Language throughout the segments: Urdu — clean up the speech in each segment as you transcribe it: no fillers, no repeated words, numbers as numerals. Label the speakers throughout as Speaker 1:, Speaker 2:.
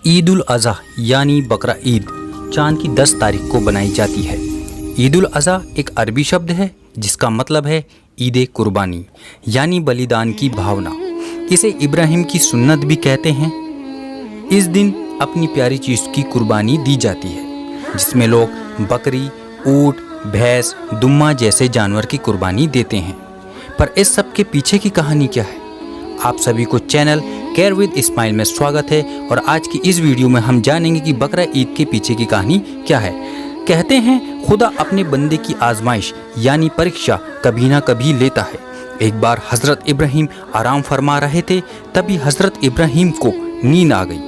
Speaker 1: عید الاضحیٰ یعنی بقرہ عید چاند کی 10 تاریخ کو بنائی جاتی ہے۔ عید الاضحیٰ ایک عربی شبد ہے جس کا مطلب ہے عید قربانی یعنی بلیدان کی بھاونا۔ اسے ابراہیم کی سنت بھی کہتے ہیں۔ اس دن اپنی پیاری چیز کی قربانی دی جاتی ہے جس میں لوگ بکری، اونٹ، بھینس، دمہ جیسے جانور کی قربانی دیتے ہیں۔ پر اس سب کے پیچھے کی کہانی کیا ہے؟ آپ سبھی کو چینل کیئر ود اسماعیل میں سواگت ہے، اور آج کی اس ویڈیو میں ہم جانیں گے کہ بقرہ عید کے پیچھے کی کہانی کیا ہے۔ کہتے ہیں خدا اپنے بندے کی آزمائش یعنی پریکشا کبھی نہ کبھی لیتا ہے۔ ایک بار حضرت ابراہیم آرام فرما رہے تھے، تبھی حضرت ابراہیم کو نیند آ گئی۔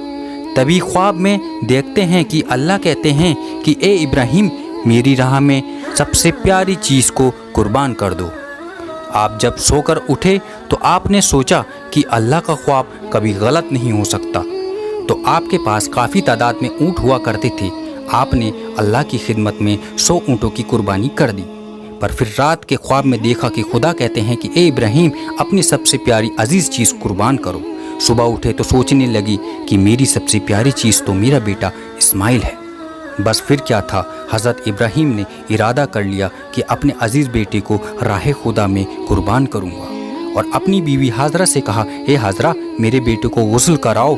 Speaker 1: تبھی خواب میں دیکھتے ہیں کہ اللہ کہتے ہیں کہ اے ابراہیم، میری راہ میں سب سے پیاری چیز کو قربان کر دو۔ آپ جب سو کر اٹھے تو آپ نے سوچا کہ اللہ کا خواب کبھی غلط نہیں ہو سکتا، تو آپ کے پاس کافی تعداد میں اونٹ ہوا کرتے تھے۔ آپ نے اللہ کی خدمت میں 100 اونٹوں کی قربانی کر دی۔ پر پھر رات کے خواب میں دیکھا کہ خدا کہتے ہیں کہ اے ابراہیم، اپنی سب سے پیاری عزیز چیز قربان کرو۔ صبح اٹھے تو سوچنے لگی کہ میری سب سے پیاری چیز تو میرا بیٹا اسماعیل ہے۔ بس پھر کیا تھا، حضرت ابراہیم نے ارادہ کر لیا کہ اپنے عزیز بیٹے کو راہ خدا میں قربان کروں گا، اور اپنی بیوی حاضرہ سے کہا، اے حاضرہ، میرے بیٹے کو غسل کراؤ،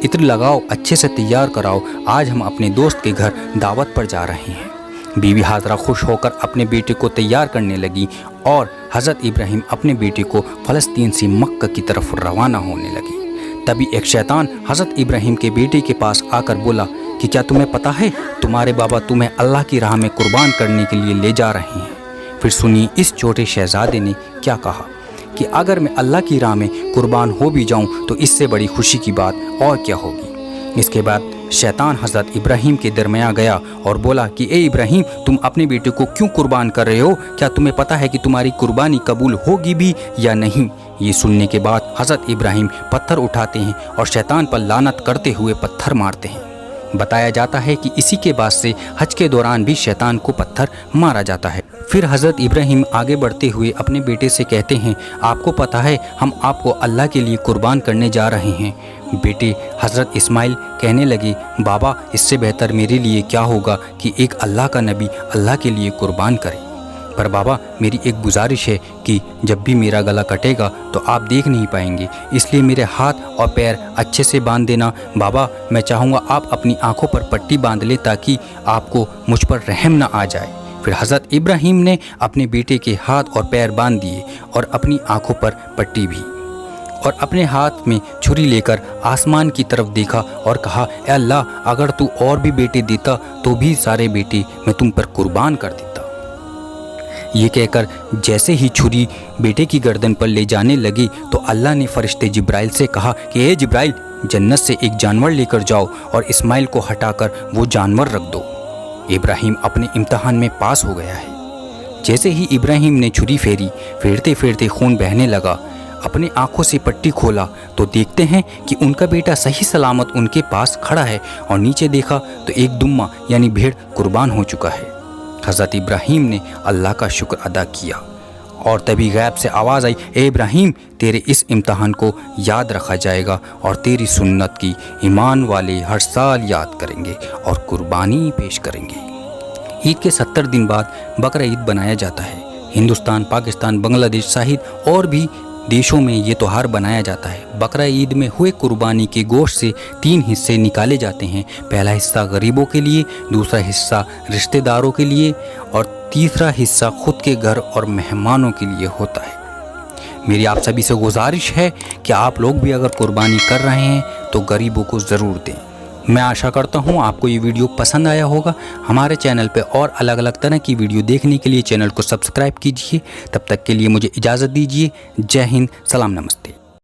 Speaker 1: عطر لگاؤ، اچھے سے تیار کراؤ، آج ہم اپنے دوست کے گھر دعوت پر جا رہے ہیں۔ بیوی حاضرہ خوش ہو کر اپنے بیٹے کو تیار کرنے لگی، اور حضرت ابراہیم اپنے بیٹے کو فلسطین سے مکہ کی طرف روانہ ہونے لگے۔ تبھی ایک شیطان حضرت ابراہیم کے بیٹے کے پاس آ کر بولا کہ کیا تمہیں پتہ ہے تمہارے بابا تمہیں اللہ کی راہ میں قربان کرنے کے لیے لے جا رہے ہیں؟ پھر سنیے اس چھوٹے شہزادے نے کیا کہا کہ اگر میں اللہ کی راہ میں قربان ہو بھی جاؤں تو اس سے بڑی خوشی کی بات اور کیا ہوگی۔ اس کے بعد شیطان حضرت ابراہیم کے درمیان گیا اور بولا کہ اے ابراہیم، تم اپنے بیٹے کو کیوں قربان کر رہے ہو؟ کیا تمہیں پتہ ہے کہ تمہاری قربانی قبول ہوگی بھی یا نہیں؟ یہ سننے کے بعد حضرت ابراہیم پتھر اٹھاتے ہیں اور شیطان پر لعنت کرتے ہوئے پتھر مارتے ہیں۔ بتایا جاتا ہے کہ اسی کے بعد سے حج کے دوران بھی شیطان کو پتھر مارا جاتا ہے۔ پھر حضرت ابراہیم آگے بڑھتے ہوئے اپنے بیٹے سے کہتے ہیں، آپ کو پتہ ہے ہم آپ کو اللہ کے لیے قربان کرنے جا رہے ہیں۔ بیٹے حضرت اسماعیل کہنے لگے، بابا، اس سے بہتر میرے لیے کیا ہوگا کہ ایک اللہ کا نبی اللہ کے لیے قربان کرے۔ پر بابا، میری ایک گزارش ہے کہ جب بھی میرا گلا کٹے گا تو آپ دیکھ نہیں پائیں گے، اس لیے میرے ہاتھ اور پیر اچھے سے باندھ دینا۔ بابا، میں چاہوں گا آپ اپنی آنکھوں پر پٹی باندھ لیں تاکہ آپ کو مجھ پر رحم نہ آ جائے۔ پھر حضرت ابراہیم نے اپنے بیٹے کے ہاتھ اور پیر باندھ دیے اور اپنی آنکھوں پر پٹی بھی، اور اپنے ہاتھ میں چھری لے کر آسمان کی طرف دیکھا اور کہا، اے اللہ، اگر تو اور بھی بیٹے دیتا تو بھی سارے بیٹے میں تم پر قربان کر دیتا۔ یہ کہہ کر جیسے ہی چھری بیٹے کی گردن پر لے جانے لگی تو اللہ نے فرشتے جبرائیل سے کہا کہ اے جبرائیل، جنت سے ایک جانور لے کر جاؤ اور اسماعیل کو ہٹا کر وہ جانور رکھ دو۔ ابراہیم اپنے امتحان میں پاس ہو گیا ہے۔ جیسے ہی ابراہیم نے چھری پھیری، پھیرتے پھیرتے خون بہنے لگا۔ اپنے آنکھوں سے پٹی کھولا تو دیکھتے ہیں کہ ان کا بیٹا صحیح سلامت ان کے پاس کھڑا ہے، اور نیچے دیکھا تو ایک دمہ یعنی بھیڑ قربان ہو چکا ہے۔ حضرت ابراہیم نے اللہ کا شکر ادا کیا، اور تبھی غیب سے آواز آئی، اے ابراہیم، تیرے اس امتحان کو یاد رکھا جائے گا، اور تیری سنت کی ایمان والے ہر سال یاد کریں گے اور قربانی پیش کریں گے۔ عید کے 70 دن بعد بقرہ عید بنایا جاتا ہے۔ ہندوستان، پاکستان، بنگلہ دیش سمیت اور بھی دیشوں میں یہ تہوار بنایا جاتا ہے۔ بقرہ عید میں ہوئے قربانی کے گوشت سے 3 حصے نکالے جاتے ہیں۔ پہلا حصہ غریبوں کے لیے، دوسرا حصہ رشتہ داروں کے لیے، اور تیسرا حصہ خود کے گھر اور مہمانوں کے لیے ہوتا ہے۔ میری آپ سبھی سے گزارش ہے کہ آپ لوگ بھی اگر قربانی کر رہے ہیں تو غریبوں کو ضرور دیں۔ میں آشا کرتا ہوں آپ کو یہ ویڈیو پسند آیا ہوگا۔ ہمارے چینل پہ اور الگ الگ طرح کی ویڈیو دیکھنے کے لیے چینل کو سبسکرائب کیجیے۔ تب تک کے لیے مجھے اجازت دیجیے۔ جے ہند، سلام، نمستے۔